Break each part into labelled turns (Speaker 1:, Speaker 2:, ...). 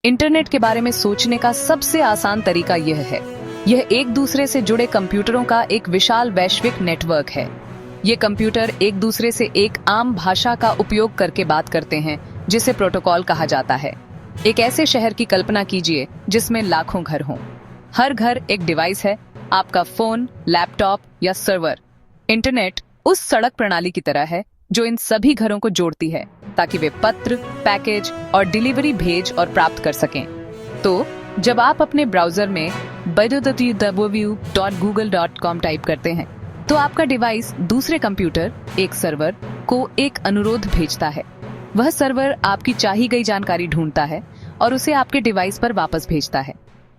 Speaker 1: Internet के बारे में सोचने का सबसे आसान तरीका यह है। यह एक दूसरे से जुड़े कंप्यूटरों का एक विशाल वैश्विक नेटवर्क है। ये कंप्यूटर एक दूसरे से एक आम भाषा का उपयोग करके बात करते हैं, जिसे प्रोटोकॉल कहा जाता है। एक ऐसे शहर की कल्पना कीजिए जिसमें लाखों घर हों। हर घर एक डिवाइस है, आपका फोन, लैपटॉप या सर्वर। इंटरनेट उस सड़क प्रणाली की तरह है जो इन सभी घरों को जोड़ती है ताकि वे पत्र, पैकेज और डिलीवरी भेज और प्राप्त कर सकें। तो जब आप अपने ब्राउजर में www.google.com टाइप करते हैं तो आपका डिवाइस दूसरे कंप्यूटर, एक सर्वर को एक अनुरोध भेजता है। वह सर्वर आपकी चाही गई जानकारी ढूंढता है और उसे आपके डिवाइस पर वापस भेजता है।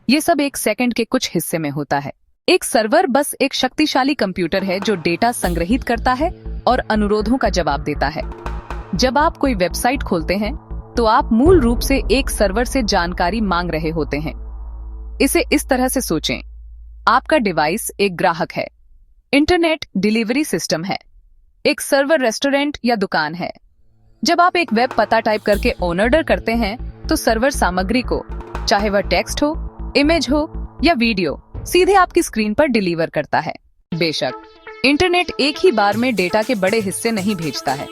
Speaker 1: ये सब एक सेकंड के कुछ हिस्से में होता है। एक सर्वर बस एक शक्तिशाली कंप्यूटर है जो डेटा संग्रहित करता है और अनुरोधों का जवाब देता है। जब आप कोई वेबसाइट खोलते हैं तो आप मूल रूप से एक सर्वर से जानकारी मांग रहे होते हैं। इसे इस तरह से सोचें, आपका डिवाइस एक ग्राहक है, इंटरनेट डिलीवरी सिस्टम है, एक सर्वर रेस्टोरेंट या दुकान है। जब आप एक वेब पता टाइप करके ऑर्डर करते हैं तो सर्वर सामग्री को, चाहे वह टेक्स्ट हो, इमेज हो या वीडियो, सीधे आपकी स्क्रीन पर डिलीवर करता है। बेशक इंटरनेट एक ही बार में डेटा के बड़े हिस्से नहीं भेजता है।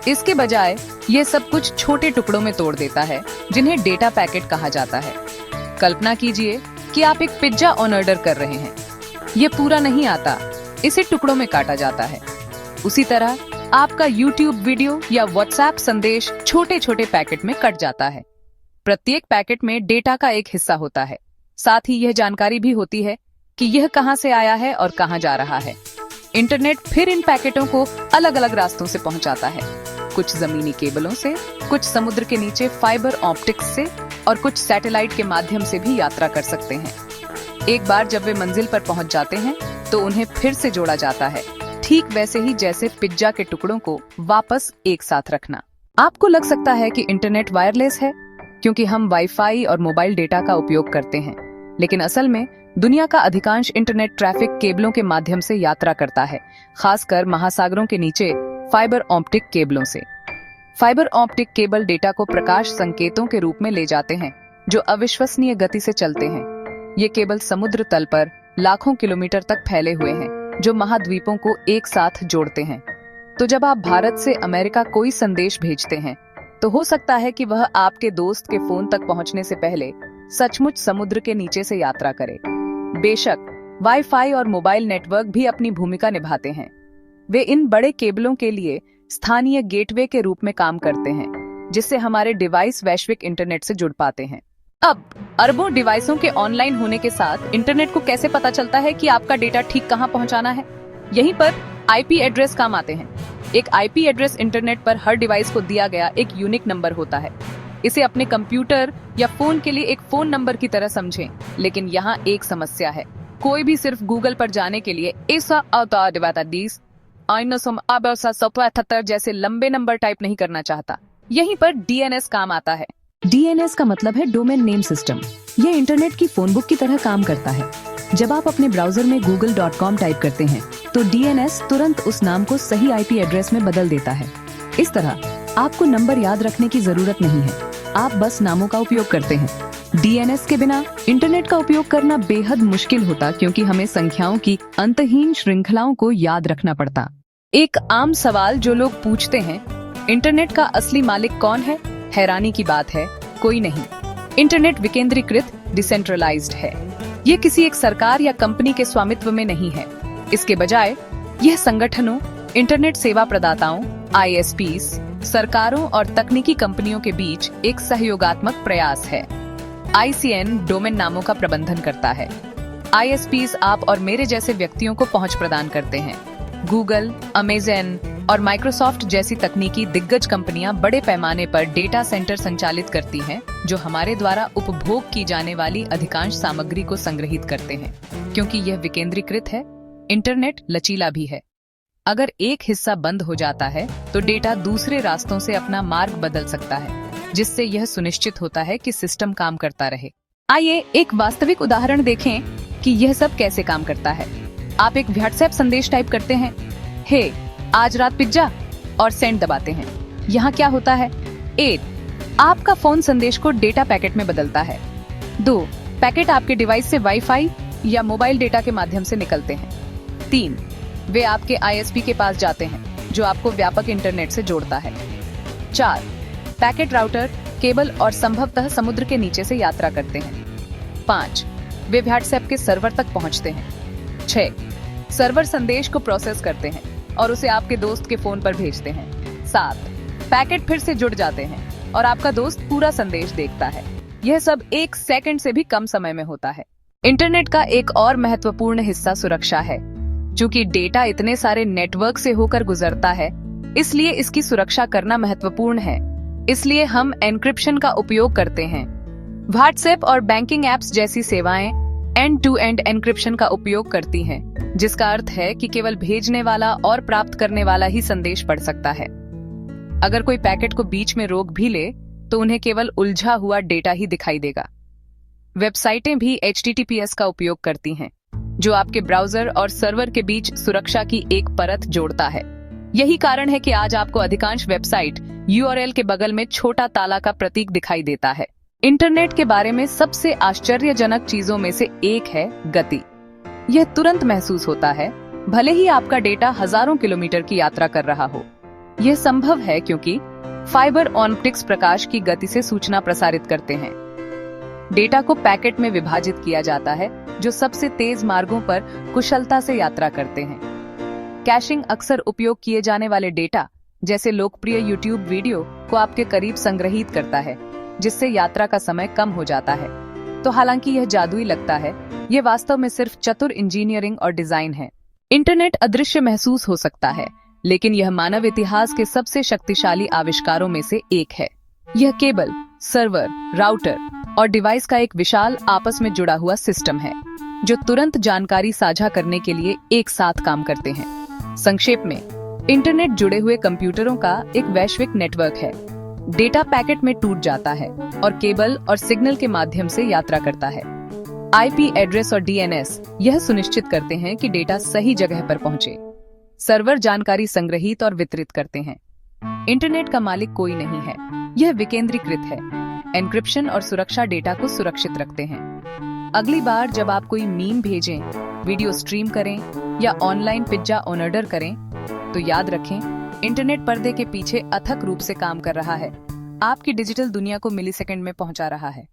Speaker 1: इसके बजाय यह सब कुछ छोटे टुकड़ों में तोड़ देता है जिन्हें डेटा पैकेट कहा जाता है। कल्पना कीजिए कि आप एक पिज्जा ऑर्डर कर रहे हैं। ये पूरा नहीं आता, इसे टुकड़ों में काटा जाता है। उसी तरह आपका YouTube वीडियो या WhatsApp संदेश छोटे छोटे पैकेट में कट जाता है। प्रत्येक पैकेट में डेटा का एक हिस्सा होता है। साथ ही यह जानकारी भी होती है कि यह कहां से आया है और कहां जा रहा है। इंटरनेट फिर इन पैकेटों को अलग अलग रास्तों से पहुंचाता है, कुछ जमीनी केबलों से, कुछ समुद्र के नीचे फाइबर ऑप्टिक्स से और कुछ सैटेलाइट के माध्यम से भी यात्रा कर सकते हैं। एक बार जब वे मंजिल पर पहुंच जाते हैं तो उन्हें फिर से जोड़ा जाता है, ठीक वैसे ही जैसे पिज्जा के टुकड़ों को वापस एक साथ रखना। आपको लग सकता है कि इंटरनेट वायरलेस है क्योंकि हम वाईफाई और मोबाइल डेटा का उपयोग करते हैं, लेकिन असल में दुनिया का अधिकांश इंटरनेट ट्रैफिक केबलों के माध्यम से यात्रा करता है, खासकर महासागरों के नीचे फाइबर ऑप्टिक केबलों से। फाइबर ऑप्टिक केबल डेटा को प्रकाश संकेतों के रूप में ले जाते हैं जो अविश्वसनीय गति से चलते हैं। ये केबल समुद्र तल पर लाखों किलोमीटर तक फैले हुए हैं जो महाद्वीपों को एक साथ जोड़ते हैं। तो जब आप भारत से अमेरिका कोई संदेश भेजते हैं तो हो सकता है कि वह आपके दोस्त के फोन तक पहुंचने से पहले सचमुच समुद्र के नीचे से यात्रा करे। बेशक वाईफाई और मोबाइल नेटवर्क भी अपनी भूमिका निभाते हैं। वे इन बड़े केबलों के लिए स्थानीय गेटवे के रूप में काम करते हैं, जिससे हमारे डिवाइस वैश्विक इंटरनेट से जुड़ पाते हैं। अब अरबों डिवाइसों के ऑनलाइन होने के साथ इंटरनेट को कैसे पता चलता है कि आपका डेटा ठीक कहां पहुंचाना है? यहीं पर आईपी एड्रेस काम आते हैं। एक आईपी एड्रेस इंटरनेट पर हर डिवाइस को दिया गया एक यूनिक नंबर होता है। इसे अपने कंप्यूटर या फोन के लिए एक फोन नंबर की तरह समझें, लेकिन यहाँ एक समस्या है। कोई भी सिर्फ गूगल पर जाने के लिए जैसे लंबे नंबर टाइप नहीं करना चाहता। यहीं पर डीएनएस काम आता है। डीएनएस का मतलब है डोमेन नेम सिस्टम। ये इंटरनेट की फोन बुक की तरह काम करता है। जब आप अपने ब्राउजर में google.com टाइप करते हैं तो डीएनएस तुरंत उस नाम को सही आईपी एड्रेस में बदल देता है। इस तरह आपको नंबर याद रखने की जरूरत नहीं है, आप बस नामों का उपयोग करते हैं। डीएनएस के बिना इंटरनेट का उपयोग करना बेहद मुश्किल होता क्योंकि हमें संख्याओं की अंतहीन श्रृंखलाओं को याद रखना पड़ता। एक आम सवाल जो लोग पूछते हैं, इंटरनेट का असली मालिक कौन है? हैरानी की बात है, कोई नहीं। इंटरनेट विकेंद्रीकृत, डिसेंट्रलाइज्ड है। ये किसी एक सरकार या कंपनी के स्वामित्व में नहीं है। इसके बजाय यह संगठनों, इंटरनेट सेवा प्रदाताओं, ISPs, सरकारों और तकनीकी कंपनियों के बीच एक सहयोगात्मक प्रयास है। ICN डोमेन नामों का प्रबंधन करता है। ISPs आप और मेरे जैसे व्यक्तियों को पहुंच प्रदान करते हैं। गूगल, अमेज़न और माइक्रोसॉफ्ट जैसी तकनीकी दिग्गज कंपनियां बड़े पैमाने पर डेटा सेंटर संचालित करती हैं, जो हमारे द्वारा उपभोग की जाने वाली अधिकांश सामग्री को संग्रहित करते हैं। क्योंकि यह विकेंद्रीकृत है, इंटरनेट लचीला भी है। अगर एक हिस्सा बंद हो जाता है तो डेटा दूसरे रास्तों से अपना मार्ग बदल सकता है, जिससे यह सुनिश्चित होता है कि सिस्टम काम करता रहे। आइए एक वास्तविक उदाहरण देखें कि यह सब कैसे काम करता है। आप एक व्हाट्सएप संदेश टाइप करते हैं, हे आज रात पिज्जा, और सेंड दबाते हैं। यहाँ क्या होता है? 8 आपका फोन संदेश को डेटा पैकेट में बदलता है। 2. पैकेट आपके डिवाइस से वाईफाई या मोबाइल डेटा के माध्यम से निकलते हैं। 3. वे आपके ISP के पास जाते हैं, जो आपको व्यापक इंटरनेट से जोड़ता है। 4. पैकेट राउटर, केबल और संभवतः समुद्र के नीचे से यात्रा करते हैं। 5. वे व्हाट्सएप के सर्वर तक पहुंचते हैं। 6. सर्वर संदेश को प्रोसेस करते हैं और उसे आपके दोस्त के फोन पर भेजते हैं। 7. पैकेट फिर से जुड़ जाते हैं और आपका दोस्त पूरा संदेश देखता है। यह सब 1 सेकंड से भी कम समय में होता है। इंटरनेट का एक और महत्वपूर्ण हिस्सा सुरक्षा है। चूंकि डेटा इतने सारे नेटवर्क से होकर गुजरता है, इसलिए इसकी सुरक्षा करना महत्वपूर्ण है। इसलिए हम एन्क्रिप्शन का उपयोग करते हैं। व्हाट्सएप और बैंकिंग एप्स जैसी सेवाएं एंड टू एंड एन्क्रिप्शन का उपयोग करती हैं, जिसका अर्थ है कि केवल भेजने वाला और प्राप्त करने वाला ही संदेश पढ़ सकता है। अगर कोई पैकेट को बीच में रोक भी ले, तो उन्हें केवल उलझा हुआ डेटा ही दिखाई देगा। वेबसाइटें भी HTTPS का उपयोग करती हैं, जो आपके ब्राउजर और सर्वर के बीच सुरक्षा की एक परत जोड़ता है। यही कारण है कि आज आपको अधिकांश वेबसाइट URL के बगल में छोटा ताला का प्रतीक दिखाई देता है। इंटरनेट के बारे में सबसे आश्चर्यजनक चीजों में से एक है गति। यह तुरंत महसूस होता है, भले ही आपका डेटा हजारों किलोमीटर की यात्रा कर रहा हो। यह संभव है क्योंकि फाइबर ऑप्टिक्स प्रकाश की गति से सूचना प्रसारित करते हैं। डेटा को पैकेट में विभाजित किया जाता है, जो सबसे तेज मार्गों पर कुशलता से यात्रा करते हैं। कैशिंग अक्सर उपयोग किए जाने वाले डेटा, जैसे लोकप्रिय YouTube वीडियो, को आपके करीब संग्रहित करता है, जिससे यात्रा का समय कम हो जाता है। तो हालांकि यह जादुई लगता है, यह वास्तव में सिर्फ चतुर इंजीनियरिंग और डिजाइन है। इंटरनेट अदृश्य महसूस हो सकता है, लेकिन यह मानव इतिहास के सबसे शक्तिशाली आविष्कारों में से एक है। यह केबल, सर्वर, राउटर और डिवाइस का एक विशाल आपस में जुड़ा हुआ सिस्टम है, जो तुरंत जानकारी साझा करने के लिए एक साथ काम करते हैं। संक्षेप में, इंटरनेट जुड़े हुए कंप्यूटरों का एक वैश्विक नेटवर्क है। डेटा पैकेट में टूट जाता है और केबल और सिग्नल के माध्यम से यात्रा करता है। IP एड्रेस और DNS यह सुनिश्चित करते हैं कि डेटा सही जगह पर पहुंचे। सर्वर जानकारी संग्रहित और वितरित करते हैं। इंटरनेट का मालिक कोई नहीं है, यह विकेंद्रीकृत है। एन्क्रिप्शन और सुरक्षा डेटा को सुरक्षित रखते हैं। अगली बार जब आप कोई मीम भेजें, वीडियो स्ट्रीम करें या ऑनलाइन पिज्जा ऑर्डर करें, तो याद रखें, इंटरनेट पर्दे के पीछे अथक रूप से काम कर रहा है, आपकी डिजिटल दुनिया को मिलीसेकंड में पहुंचा रहा है।